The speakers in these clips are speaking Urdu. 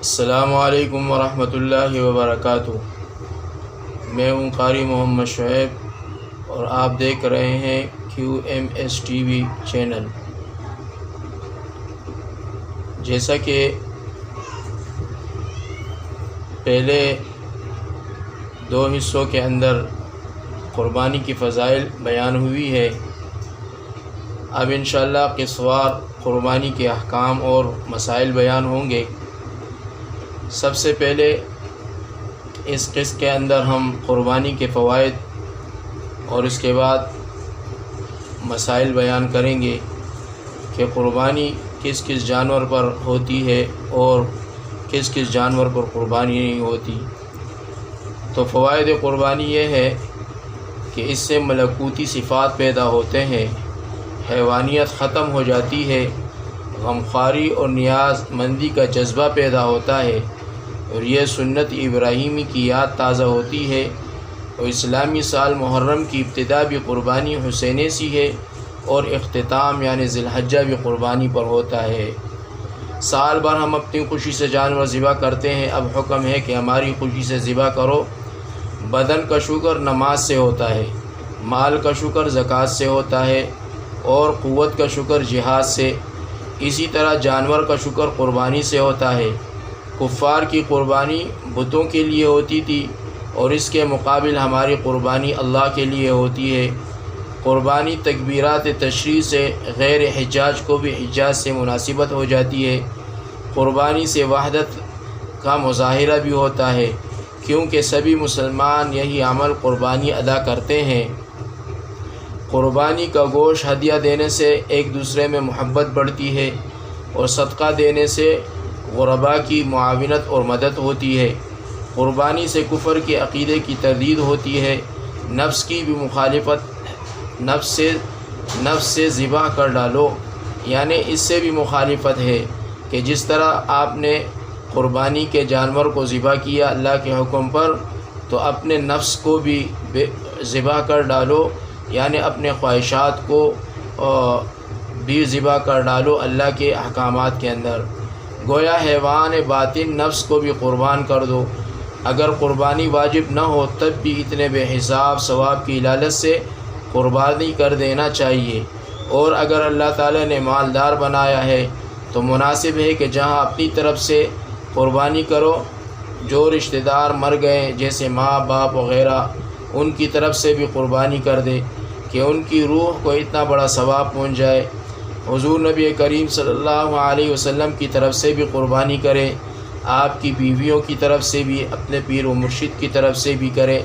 السلام علیکم ورحمۃ اللہ وبرکاتہ۔ میں ہوں قاری محمد شعیب اور آپ دیکھ رہے ہیں QMS TV چینل۔ جیسا کہ پہلے دو حصوں کے اندر قربانی کی فضائل بیان ہوئی ہے، اب انشاءاللہ قسطوار قربانی کے احکام اور مسائل بیان ہوں گے۔ سب سے پہلے اس قسط کے اندر ہم قربانی کے فوائد اور اس کے بعد مسائل بیان کریں گے کہ قربانی کس کس جانور پر ہوتی ہے اور کس کس جانور پر قربانی نہیں ہوتی۔ تو فوائد قربانی یہ ہے کہ اس سے ملکوتی صفات پیدا ہوتے ہیں، حیوانیت ختم ہو جاتی ہے، غمخواری اور نیاز مندی کا جذبہ پیدا ہوتا ہے، اور یہ سنت ابراہیمی کی یاد تازہ ہوتی ہے، اور اسلامی سال محرم کی ابتدا بھی قربانی حسینی سی ہے، اور اختتام یعنی ذی الحجہ بھی قربانی پر ہوتا ہے۔ سال بھر ہم اپنی خوشی سے جانور ذبح کرتے ہیں، اب حکم ہے کہ ہماری خوشی سے ذبح کرو۔ بدن کا شکر نماز سے ہوتا ہے، مال کا شکر زکوٰۃ سے ہوتا ہے، اور قوت کا شکر جہاد سے۔ اسی طرح جانور کا شکر قربانی سے ہوتا ہے۔ کفار کی قربانی بتوں کے لیے ہوتی تھی، اور اس کے مقابل ہماری قربانی اللہ کے لیے ہوتی ہے۔ قربانی تکبیرات تشریع سے غیر حجاج کو بھی حجاج سے مناسبت ہو جاتی ہے۔ قربانی سے وحدت کا مظاہرہ بھی ہوتا ہے، کیونکہ سبھی مسلمان یہی عمل قربانی ادا کرتے ہیں۔ قربانی کا گوشت ہدیہ دینے سے ایک دوسرے میں محبت بڑھتی ہے، اور صدقہ دینے سے غرباء کی معاونت اور مدد ہوتی ہے۔ قربانی سے کفر کے عقیدے کی تردید ہوتی ہے، نفس کی بھی مخالفت، نفس سے ذبح کر ڈالو، یعنی اس سے بھی مخالفت ہے کہ جس طرح آپ نے قربانی کے جانور کو ذبح کیا اللہ کے حکم پر، تو اپنے نفس کو بھی ذبح کر ڈالو، یعنی اپنے خواہشات کو بھی ذبح کر ڈالو اللہ کے احکامات کے اندر۔ گویا حیوان باطن نفس کو بھی قربان کر دو۔ اگر قربانی واجب نہ ہو تب بھی اتنے بے حساب ثواب کی لالچ سے قربانی کر دینا چاہیے، اور اگر اللہ تعالی نے مالدار بنایا ہے تو مناسب ہے کہ جہاں اپنی طرف سے قربانی کرو، جو رشتہ دار مر گئے جیسے ماں باپ وغیرہ، ان کی طرف سے بھی قربانی کر دے کہ ان کی روح کو اتنا بڑا ثواب پہنچ جائے۔ حضور نبی کریم صلی اللہ علیہ وسلم کی طرف سے بھی قربانی کرے، آپ کی بیویوں کی طرف سے بھی، اپنے پیر و مرشد کی طرف سے بھی کرے،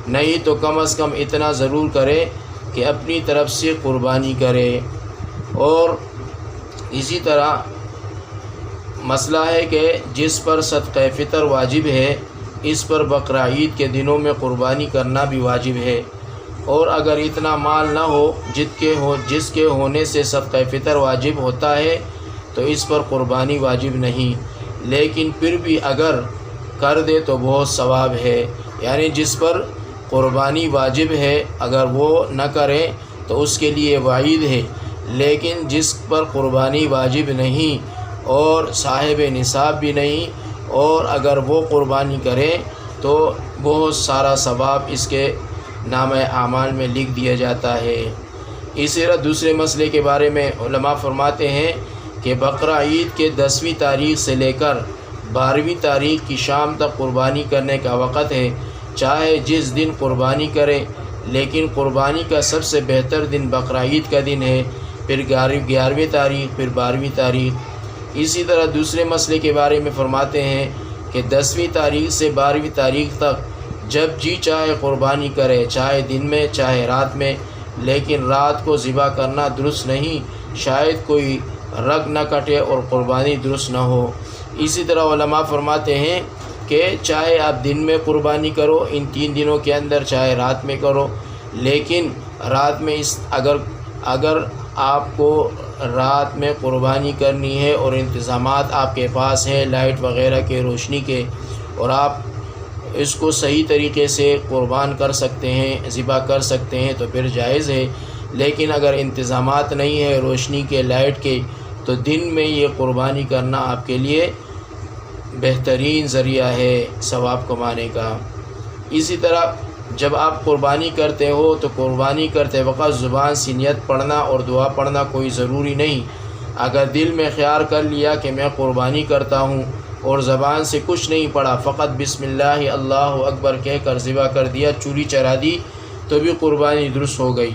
نہیں تو کم از کم اتنا ضرور کرے کہ اپنی طرف سے قربانی کرے۔ اور اسی طرح مسئلہ ہے کہ جس پر صدقہ فطر واجب ہے، اس پر بقرہ عید کے دنوں میں قربانی کرنا بھی واجب ہے، اور اگر اتنا مال نہ ہو جس کے ہونے سے صدقہ فطر واجب ہوتا ہے تو اس پر قربانی واجب نہیں، لیکن پھر بھی اگر کر دے تو بہت ثواب ہے۔ یعنی جس پر قربانی واجب ہے اگر وہ نہ کرے تو اس کے لیے وعید ہے، لیکن جس پر قربانی واجب نہیں اور صاحب نصاب بھی نہیں، اور اگر وہ قربانی کرے تو بہت سارا ثواب اس کے نامہ اعمال میں لکھ دیا جاتا ہے۔ اسی طرح دوسرے مسئلے کے بارے میں علماء فرماتے ہیں کہ بقرہ عید کے 10ویں تاریخ سے لے کر 12ویں تاریخ کی شام تک قربانی کرنے کا وقت ہے، چاہے جس دن قربانی کرے، لیکن قربانی کا سب سے بہتر دن بقرہ عید کا دن ہے، پھر 11ویں تاریخ، پھر 12ویں تاریخ۔ اسی طرح دوسرے مسئلے کے بارے میں فرماتے ہیں کہ 10ویں تاریخ سے 12ویں تاریخ تک جب جی چاہے قربانی کرے، چاہے دن میں چاہے رات میں، لیکن رات کو ذبح کرنا درست نہیں، شاید کوئی رگ نہ کٹے اور قربانی درست نہ ہو۔ اسی طرح علماء فرماتے ہیں کہ چاہے آپ دن میں قربانی کرو ان 3 دنوں کے اندر، چاہے رات میں کرو، لیکن رات میں اگر آپ کو رات میں قربانی کرنی ہے اور انتظامات آپ کے پاس ہیں لائٹ وغیرہ کے، روشنی کے، اور آپ اس کو صحیح طریقے سے قربان کر سکتے ہیں، ذبح کر سکتے ہیں تو پھر جائز ہے، لیکن اگر انتظامات نہیں ہے روشنی کے، لائٹ کے، تو دن میں یہ قربانی کرنا آپ کے لیے بہترین ذریعہ ہے ثواب کمانے کا۔ اسی طرح جب آپ قربانی کرتے ہو تو قربانی کرتے وقت زبان سے نیت پڑھنا اور دعا پڑھنا کوئی ضروری نہیں۔ اگر دل میں خیال کر لیا کہ میں قربانی کرتا ہوں اور زبان سے کچھ نہیں پڑھا، فقط بسم اللہ اللہ اکبر کہہ کر ذبح کر دیا، چوری چرا دی، تو بھی قربانی درست ہو گئی۔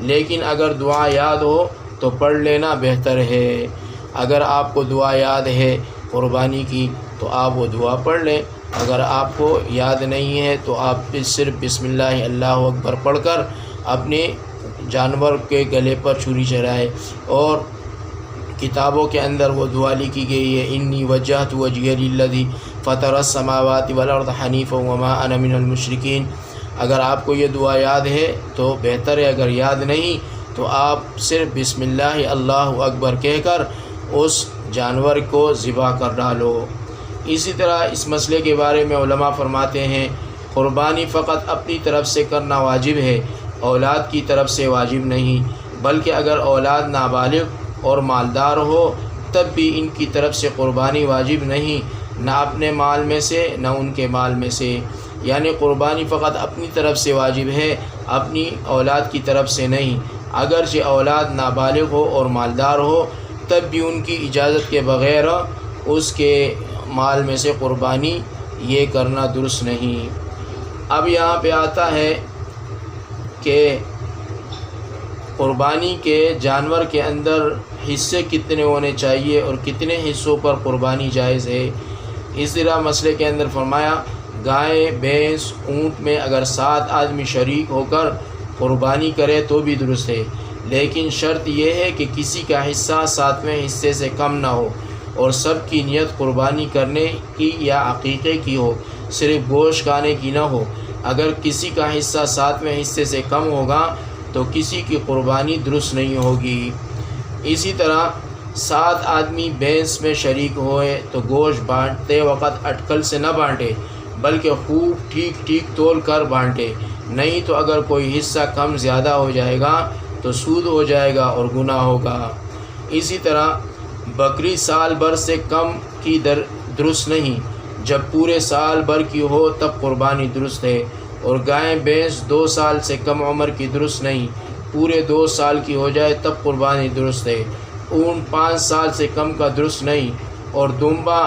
لیکن اگر دعا یاد ہو تو پڑھ لینا بہتر ہے۔ اگر آپ کو دعا یاد ہے قربانی کی تو آپ وہ دعا پڑھ لیں، اگر آپ کو یاد نہیں ہے تو آپ صرف بسم اللہ اللہ اکبر پڑھ کر اپنے جانور کے گلے پر چھری چرائے۔ اور کتابوں کے اندر وہ دعا لکھی گئی ہے، انی وجہت وجہی للذی فطر السماوات والارض حنیفا وما انا من المشرکین۔ اگر آپ کو یہ دعا یاد ہے تو بہتر ہے، اگر یاد نہیں تو آپ صرف بسم اللہ اللہ اکبر کہہ کر اس جانور کو ذبح کر ڈالو۔ اسی طرح اس مسئلے کے بارے میں علماء فرماتے ہیں قربانی فقط اپنی طرف سے کرنا واجب ہے، اولاد کی طرف سے واجب نہیں، بلکہ اگر اولاد نابالغ اور مالدار ہو تب بھی ان کی طرف سے قربانی واجب نہیں، نہ اپنے مال میں سے نہ ان کے مال میں سے۔ یعنی قربانی فقط اپنی طرف سے واجب ہے، اپنی اولاد کی طرف سے نہیں۔ اگرچہ اولاد نابالغ ہو اور مالدار ہو تب بھی ان کی اجازت کے بغیر اس کے مال میں سے قربانی یہ کرنا درست نہیں۔ اب یہاں پہ آتا ہے کہ قربانی کے جانور کے اندر حصے کتنے ہونے چاہیے اور کتنے حصوں پر قربانی جائز ہے۔ اس طرح مسئلے کے اندر فرمایا گائے، بھینس، اونٹ میں اگر 7 آدمی شریک ہو کر قربانی کرے تو بھی درست ہے، لیکن شرط یہ ہے کہ کسی کا حصہ 7ویں حصے سے کم نہ ہو اور سب کی نیت قربانی کرنے کی یا عقیقے کی ہو، صرف گوشت کھانے کی نہ ہو۔ اگر کسی کا حصہ 7ویں حصے سے کم ہوگا تو کسی کی قربانی درست نہیں ہوگی۔ اسی طرح 7 آدمی بھینس میں شریک ہوئے تو گوشت بانٹتے وقت اٹکل سے نہ بانٹے، بلکہ خوب ٹھیک تول کر بانٹے، نہیں تو اگر کوئی حصہ کم زیادہ ہو جائے گا تو سود ہو جائے گا اور گناہ ہوگا۔ اسی طرح بکری سال بھر سے کم کی درست نہیں، جب پورے سال بھر کی ہو تب قربانی درست ہے، اور گائے بھینس 2 سال سے کم عمر کی درست نہیں، پورے 2 سال کی ہو جائے تب قربانی درست ہے۔ اونٹ 5 سال سے کم کا درست نہیں، اور دمبا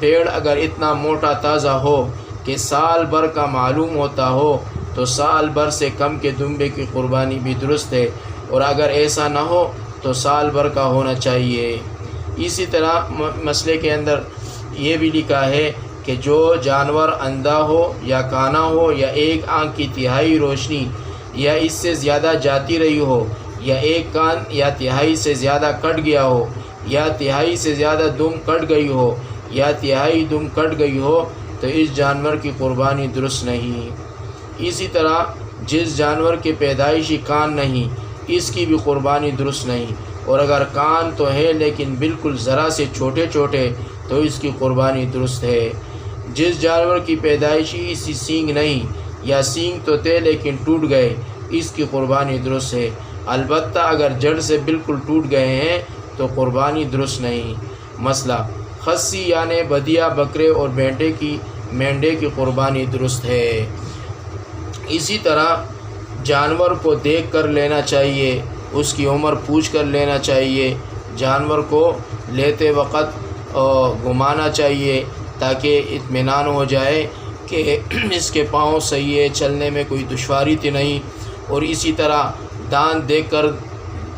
پیڑ اگر اتنا موٹا تازہ ہو کہ سال بھر کا معلوم ہوتا ہو تو سال بھر سے کم کے دمبے کی قربانی بھی درست ہے، اور اگر ایسا نہ ہو تو سال بھر کا ہونا چاہیے۔ اسی طرح مسئلے کے اندر یہ بھی لکھا ہے کہ جو جانور اندھا ہو یا کانا ہو یا ایک آنکھ کی تہائی روشنی یا اس سے زیادہ جاتی رہی ہو، یا ایک کان یا تہائی سے زیادہ کٹ گیا ہو، یا تہائی سے زیادہ دم کٹ گئی ہو، یا تہائی دم کٹ گئی ہو تو اس جانور کی قربانی درست نہیں۔ اسی طرح جس جانور کے پیدائشی کان نہیں اس کی بھی قربانی درست نہیں، اور اگر کان تو ہے لیکن بالکل ذرا سے چھوٹے تو اس کی قربانی درست ہے۔ جس جانور کی پیدائشی اسی سینگ نہیں، یا سینگ تو تھے لیکن ٹوٹ گئے، اس کی قربانی درست ہے، البتہ اگر جڑ سے بالکل ٹوٹ گئے ہیں تو قربانی درست نہیں۔ مسئلہ خصی یعنی بدیا بکرے اور مینڈے کی قربانی درست ہے۔ اسی طرح جانور کو دیکھ کر لینا چاہیے، اس کی عمر پوچھ کر لینا چاہیے، جانور کو لیتے وقت گھمانا چاہیے تاکہ اطمینان ہو جائے کہ اس کے پاؤں صحیح ہے، چلنے میں کوئی دشواری تو نہیں، اور اسی طرح دانت دیکھ کر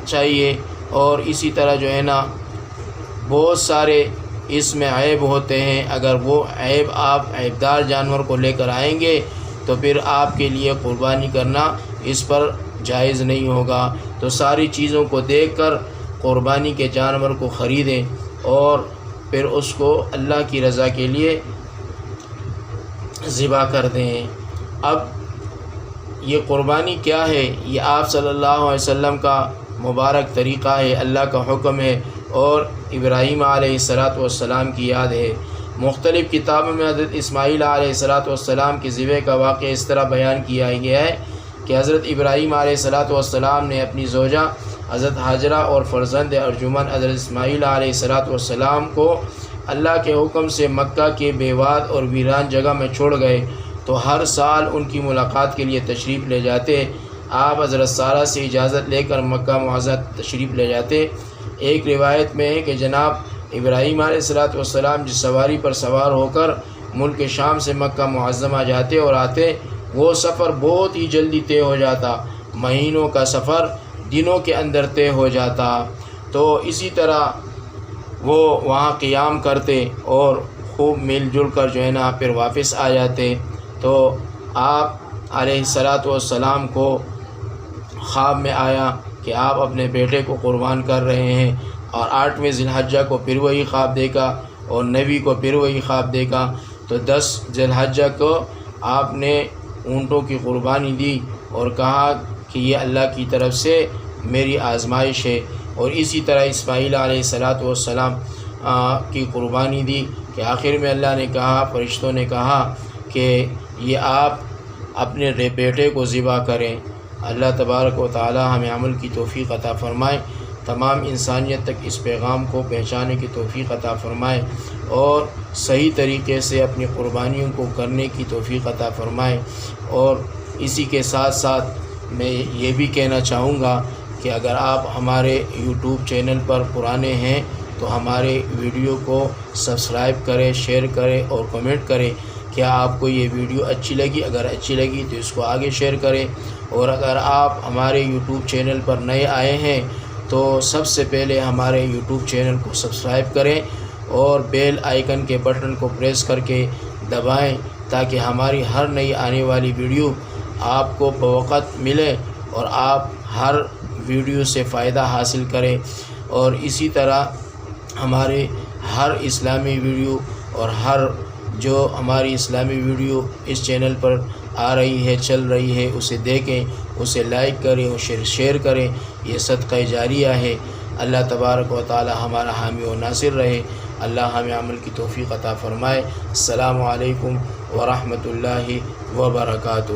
چاہیے، اور اسی طرح جو ہے نا بہت سارے اس میں عیب ہوتے ہیں، اگر وہ عیب آپ عیبدار جانور کو لے کر آئیں گے تو پھر آپ کے لیے قربانی کرنا اس پر جائز نہیں ہوگا۔ تو ساری چیزوں کو دیکھ کر قربانی کے جانور کو خریدیں اور پھر اس کو اللہ کی رضا کے لیے ذبح کر دیں۔ اب یہ قربانی کیا ہے؟ یہ آپ صلی اللہ علیہ وسلم کا مبارک طریقہ ہے، اللہ کا حکم ہے، اور ابراہیم علیہ السلام کی یاد ہے۔ مختلف کتابوں میں حضرت اسماعیل علیہ السلام کی ذبح کا واقعہ اس طرح بیان کیا گیا ہے کہ حضرت ابراہیم علیہ السلام نے اپنی زوجہ حضرت حاجرہ اور فرزند ارجمن حضرت اسماعیل علیہ السلام کو اللہ کے حکم سے مکہ کے بیواد اور ویران جگہ میں چھوڑ گئے تو ہر سال ان کی ملاقات کے لیے تشریف لے جاتے۔ آپ حضرت سارہ سے اجازت لے کر مکہ معظمہ تشریف لے جاتے۔ ایک روایت میں ہے کہ جناب ابراہیم علیہ السلام جس سواری پر سوار ہو کر ملک شام سے مکہ معظمہ جاتے اور آتے، وہ سفر بہت ہی جلدی طے ہو جاتا، مہینوں کا سفر دنوں کے اندر طے ہو جاتا۔ تو اسی طرح وہ وہاں قیام کرتے اور خوب مل جل کر جو ہے نا پھر واپس آ جاتے۔ تو آپ علیہ السلام کو خواب میں آیا کہ آپ اپنے بیٹے کو قربان کر رہے ہیں، اور 8ویں ذی الحجہ کو پھر وہی خواب دیکھا اور 9ویں کو پھر وہی خواب دیکھا۔ تو 10 ذی الحجہ کو آپ نے اونٹوں کی قربانی دی اور کہا کہ یہ اللہ کی طرف سے میری آزمائش ہے، اور اسی طرح اسماعیل علیہ السلام کی قربانی دی کہ آخر میں اللہ نے کہا، فرشتوں نے کہا کہ یہ آپ اپنے بیٹے کو ذبح کریں۔ اللہ تبارک و تعالی ہمیں عمل کی توفیق عطا فرمائے، تمام انسانیت تک اس پیغام کو پہنچانے کی توفیق عطا فرمائے، اور صحیح طریقے سے اپنی قربانیوں کو کرنے کی توفیق عطا فرمائے۔ اور اسی کے ساتھ ساتھ میں یہ بھی کہنا چاہوں گا کہ اگر آپ ہمارے یوٹیوب چینل پر پرانے ہیں تو ہمارے ویڈیو کو سبسکرائب کریں، شیئر کریں اور کمنٹ کریں۔ کیا آپ کو یہ ویڈیو اچھی لگی؟ اگر اچھی لگی تو اس کو آگے شیئر کریں، اور اگر آپ ہمارے یوٹیوب چینل پر نئے آئے ہیں تو سب سے پہلے ہمارے یوٹیوب چینل کو سبسکرائب کریں اور بیل آئیکن کے بٹن کو پریس کر کے دبائیں، تاکہ ہماری ہر نئی آنے والی ویڈیو آپ کو بوقت ملے اور آپ ہر ویڈیو سے فائدہ حاصل کریں۔ اور اسی طرح ہمارے ہر اسلامی ویڈیو اور ہر جو ہماری اسلامی ویڈیو اس چینل پر آ رہی ہے، چل رہی ہے، اسے دیکھیں، اسے لائک کریں، اسے شیئر کریں۔ یہ صدقہ جاریہ ہے۔ اللہ تبارک و تعالی ہمارا حامی و ناصر رہے۔ اللہ ہمیں عمل کی توفیق عطا فرمائے۔ السلام علیکم ورحمۃ اللہ وبرکاتہ۔